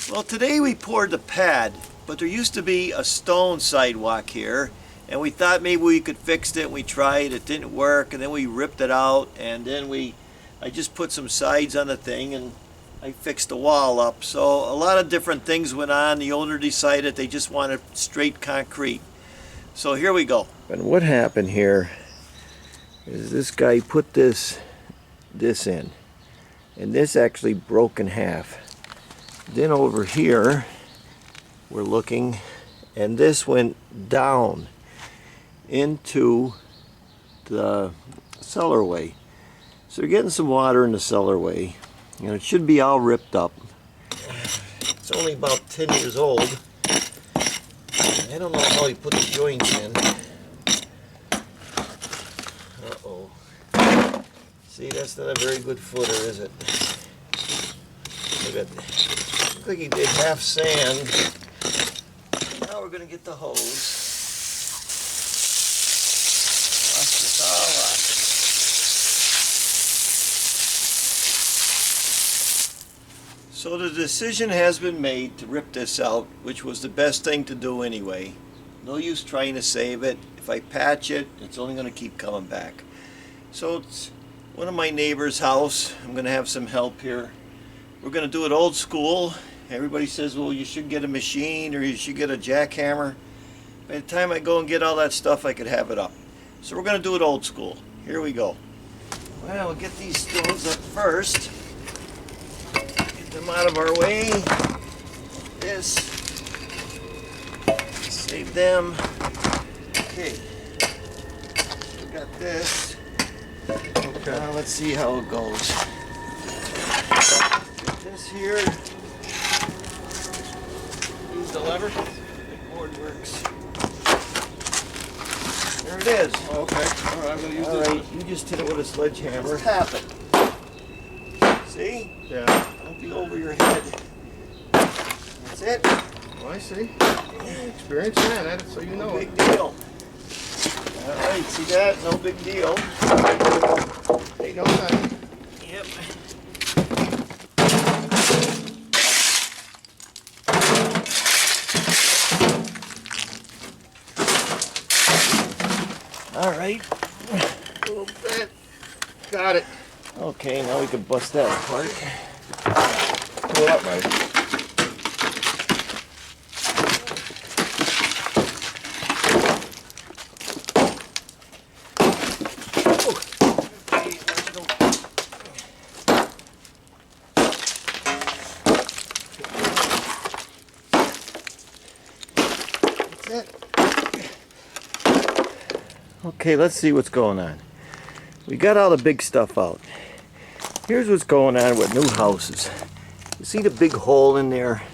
Well, today we poured the pad, but there used to be a stone sidewalk here, and we thought maybe we could fix it. We tried, it didn't work, and then we ripped it out, and then I just put some sides on the thing and I fixed the wall up. So a lot of different things went on. The owner decided they just wanted straight concrete. So here we go. And what happened here is this guy put this in, and this actually broke in half. Then over here we're looking, and this went down into the cellarway. So you're getting some water in the cellarway. You know, it should be all ripped up. It's only about 10 years old. I don't know how he put the joints in. Uh-oh. See, that's not a very good footer, is it? Look at that. Looks like he did half sand. Now we're going to get the hose. Wash this all off. So the decision has been made to rip this out, which was the best thing to do anyway. No use trying to save it. If I patch it, it's only going to keep coming back. So it's one of my neighbor's house. I'm going to have some help here. We're going to do it old school. Everybody says, well, you should get a machine or you should get a jackhammer. By the time I go and get all that stuff, I could have it up. So we're going to do it old school. Here we go. Well, we'll get these stones up first. Get them out of our way. This. Save them. Okay. We got this. Okay. Now let's see how it goes. Get this here. Use the lever. The board works. There it is. Oh, okay. All right, I'm going to use this. All right, you just hit it with a sledgehammer. Tap it. See? Yeah. Don't be over your head. That's it. Oh, I see. Experience that, so you know. No big deal. All right, see that? No big deal. Ain't no time. Yep. All right. A little bit. Got it. Okay, now we can bust that apart. Pull it up, mate. Okay, let's see what's going on. We got all the big stuff out. Here's what's going on with new houses. You see the big hole in there?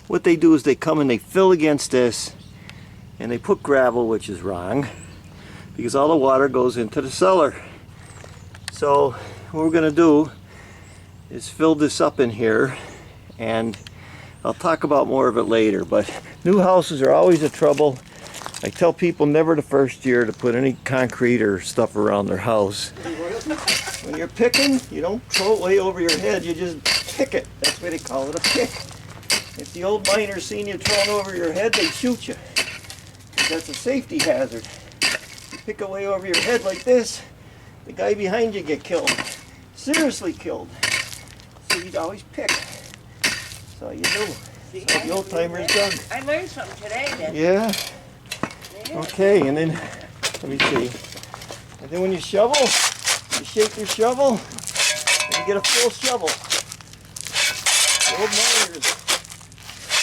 What they do is they come and they fill against this and they put gravel, which is wrong because all the water goes into the cellar. So what we're going to do is fill this up in here, and I'll talk about more of it later. But new houses are always a trouble. I tell people never the first year to put any concrete or stuff around their house. When you're picking, you don't throw it way over your head, you just pick it. That's why they call it a pick. If the old miners seen you throwing over your head, they'd shoot you. That's a safety hazard. You pick it way over your head like this, the guy behind you get killed. Seriously killed. So you'd always pick. That's all you do. That's what the old timers done. I learned something today then. Yeah. Okay, and then, let me see. And then when you shovel, you shake your shovel, and you get a full shovel. The old miners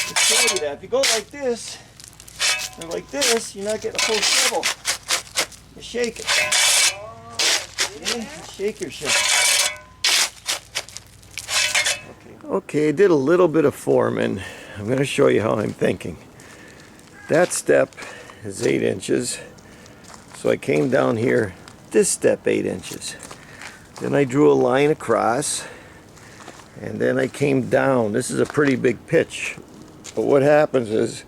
will tell you that. If you go like this, or like this, you're not getting a full shovel. You shake it. Okay, you shake your shovel. Okay, I did a little bit of forming. I'm going to show you how I'm thinking. That step is 8 inches. So I came down here, this step 8 inches. Then I drew a line across, and then I came down. This is a pretty big pitch. But what happens is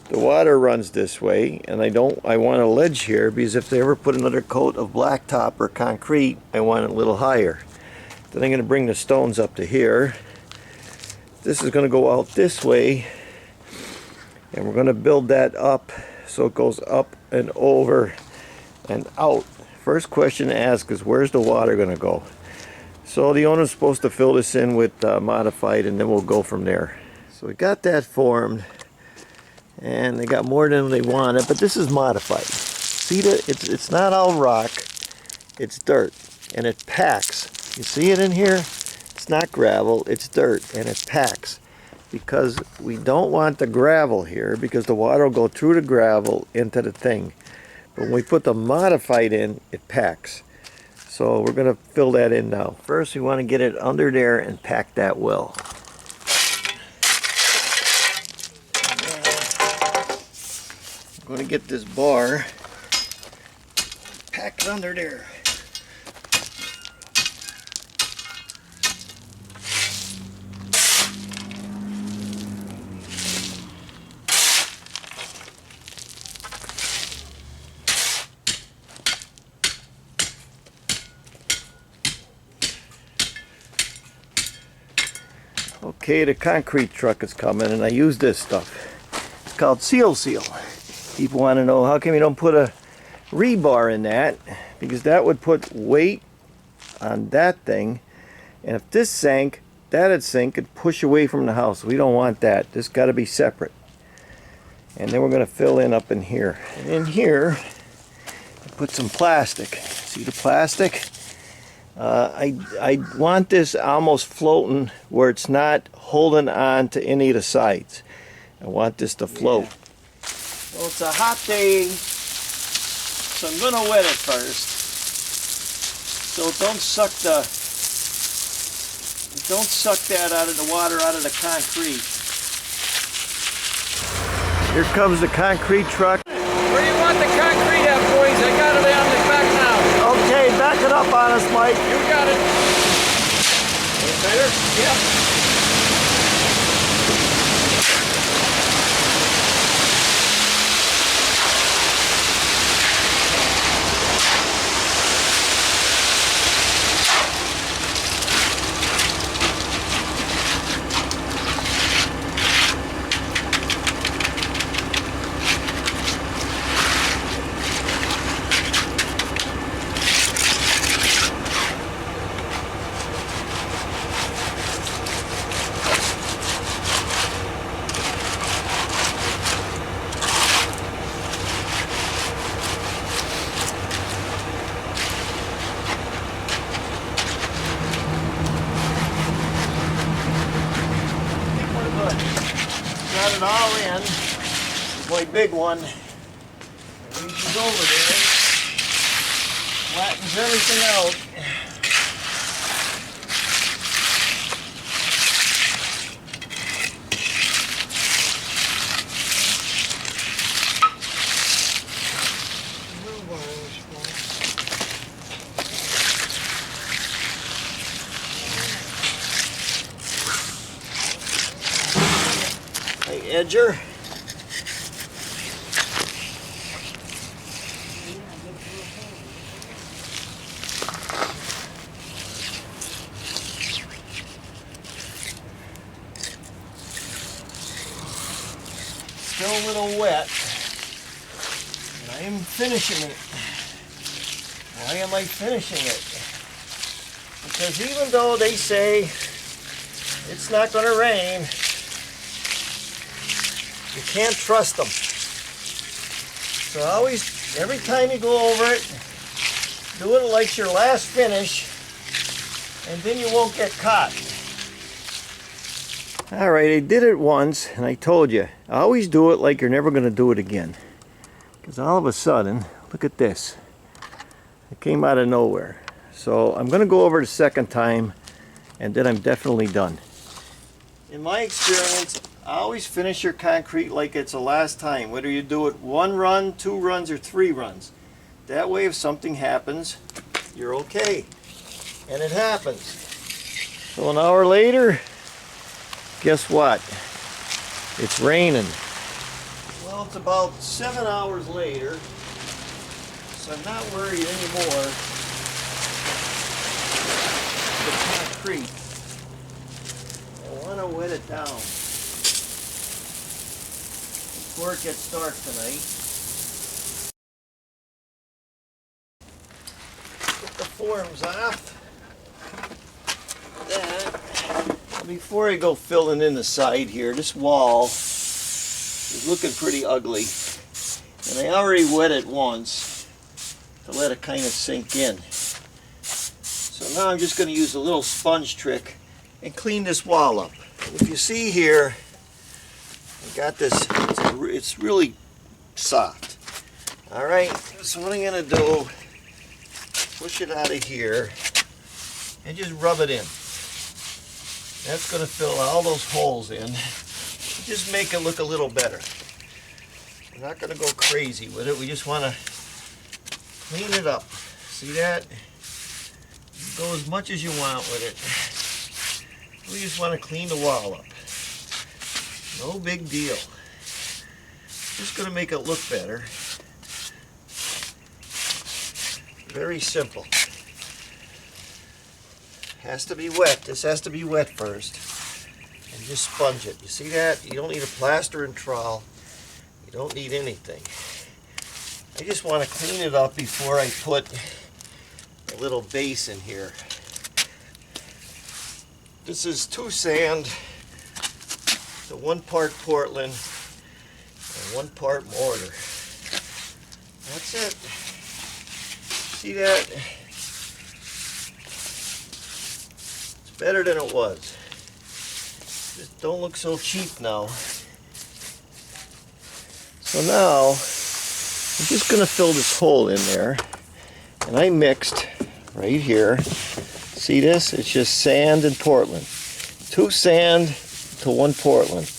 the water runs this way, and I want a ledge here because if they ever put another coat of blacktop or concrete, I want it a little higher. Then I'm going to bring the stones up to here. This is going to go out this way, and we're going to build that up so it goes up and over and out. First question to ask is, where's the water going to go? So the owner's supposed to fill this in with modified, and then we'll go from there. So we got that formed, and they got more than they wanted, but this is modified. See that it's not all rock, it's dirt, and it packs. You see it in here? It's not gravel, it's dirt, and it packs. Because we don't want the gravel here, because the water will go through the gravel into the thing. But when we put the modified in, it packs. So we're going to fill that in now. First we want to get it under there and pack that well. I'm going to get this bar, pack it under there. Okay, the concrete truck is coming, and I use this stuff. It's called Seal. People want to know, how come you don't put a rebar in that? Because that would put weight on that thing, and if this sank, that'd sink and push away from the house. We don't want that. This got to be separate. And then we're going to fill in up in here. And in here, I put some plastic. See the plastic? I want this almost floating where it's not holding on to any of the sides. I want this to float. Well, it's a hot day, so I'm going to wet it first. So don't suck that out of the water out of the concrete. Here comes the concrete truck. Where do you want the concrete at, boys? I got it on the back now. Okay, back it up on us, Mike. You got it. Better? Yep. Got it all in. My big one. Reaches over there. Flattens everything out. Edger. Still a little wet, and I am finishing it. Why am I finishing it? Because even though they say it's not going to rain, you can't trust them. So always, every time you go over it, do it like your last finish, and then you won't get caught. Alright, I did it once, and I told you, always do it like you're never going to do it again. Because all of a sudden, look at this. It came out of nowhere. So I'm going to go over the second time, and then I'm definitely done. In my experience, always finish your concrete like it's the last time, whether you do it 1 run, 2 runs, or 3 runs. That way, if something happens, you're okay. And it happens. So an hour later, guess what? It's raining. Well, it's about 7 hours later, so I'm not worried anymore. The concrete. I want to wet it down before it gets dark tonight. Get the forms off. Then, before I go filling in the side here, this wall is looking pretty ugly. And I already wet it once to let it kind of sink in. So now I'm just going to use a little sponge trick and clean this wall up. And if you see here, I got this, it's really soft. Alright, so what I'm going to do, push it out of here and just rub it in. That's going to fill all those holes in. Just make it look a little better. We're not going to go crazy with it. We just want to clean it up. See that? Go as much as you want with it. We just want to clean the wall up. No big deal. Just going to make it look better. Very simple. Has to be wet. This has to be wet first. And just sponge it. You see that? You don't need a plaster and trowel. You don't need anything. I just want to clean it up before I put a little base in here. This is 2 sand to 1 part Portland and 1 part mortar. That's it. See that? It's better than it was. Just don't look so cheap now. So now I'm just going to fill this hole in there, and I mixed right here. See this? It's just sand and Portland. 2 sand to 1 Portland,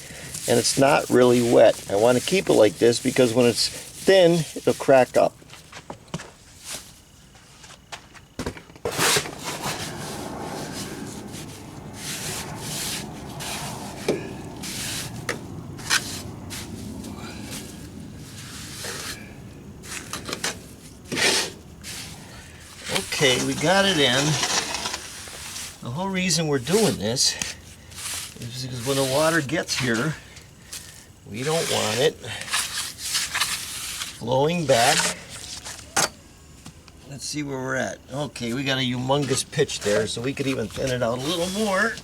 and it's not really wet. I want to keep it like this because when it's thin, it'll crack up. Okay, we got it in. The whole reason we're doing this is because when the water gets here, we don't want it flowing back. Let's see where we're at. Okay, we got a humongous pitch there, so we could even thin it out a little more.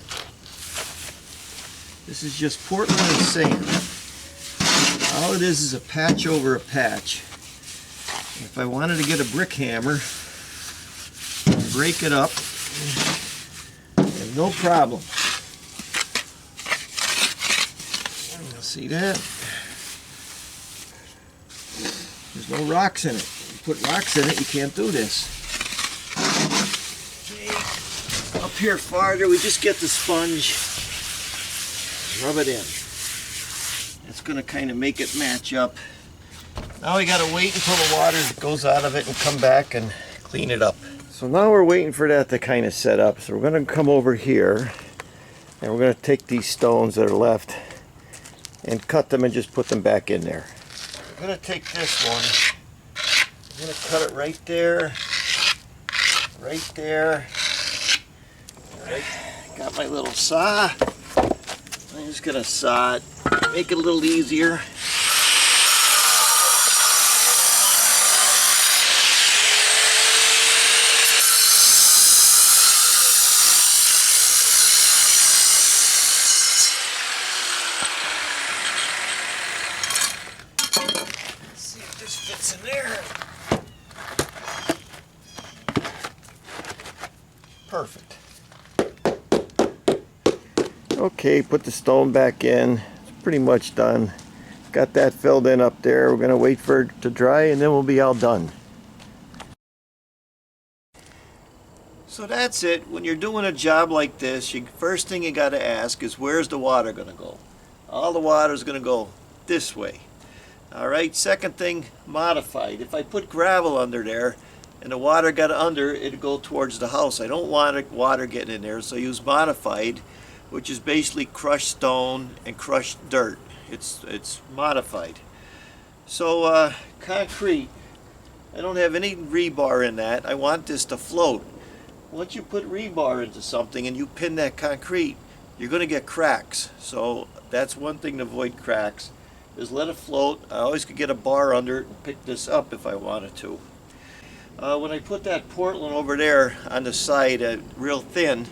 This is just Portland and sand. All it is a patch over a patch. If I wanted to get a brick hammer, break it up, and no problem. See that? There's no rocks in it. You put rocks in it, you can't do this. Okay. Up here farther, we just get the sponge, rub it in. It's going to kind of make it match up. Now we got to wait until the water goes out of it and come back and clean it up. So now we're waiting for that to kind of set up. So we're going to come over here and we're going to take these stones that are left and cut them and just put them back in there. We're going to take this one. I'm going to cut it right there. Right there. Right. Got my little saw. I'm just going to saw it. Make it a little easier. In there. Perfect. Okay, put the stone back in. It's pretty much done. Got that filled in up there. We're going to wait for it to dry and then we'll be all done. So that's it. When you're doing a job like this, first thing you got to ask is where's the water going to go? All the water is going to go this way. Alright, second thing, modified. If I put gravel under there and the water got under, it'd go towards the house. I don't want water getting in there, so I use modified, which is basically crushed stone and crushed dirt. It's modified. So concrete, I don't have any rebar in that. I want this to float. Once you put rebar into something and you pin that concrete, you're going to get cracks. So that's one thing to avoid cracks, is let it float. I always could get a bar under it and pick this up if I wanted to. When I put that Portland over there on the side real thin,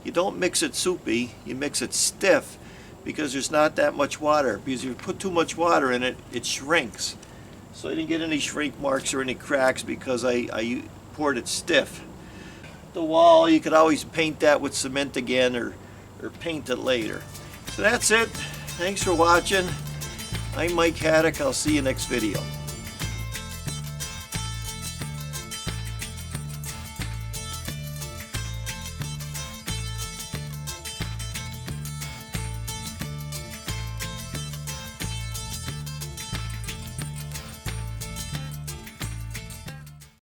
you don't mix it soupy, you mix it stiff, because there's not that much water. Because if you put too much water in it, it shrinks. So I didn't get any shrink marks or any cracks because I poured it stiff. The wall, you could always paint that with cement again, or paint it later. So that's it. Thanks for watching. I'm Mike Haduck. I'll see you next video.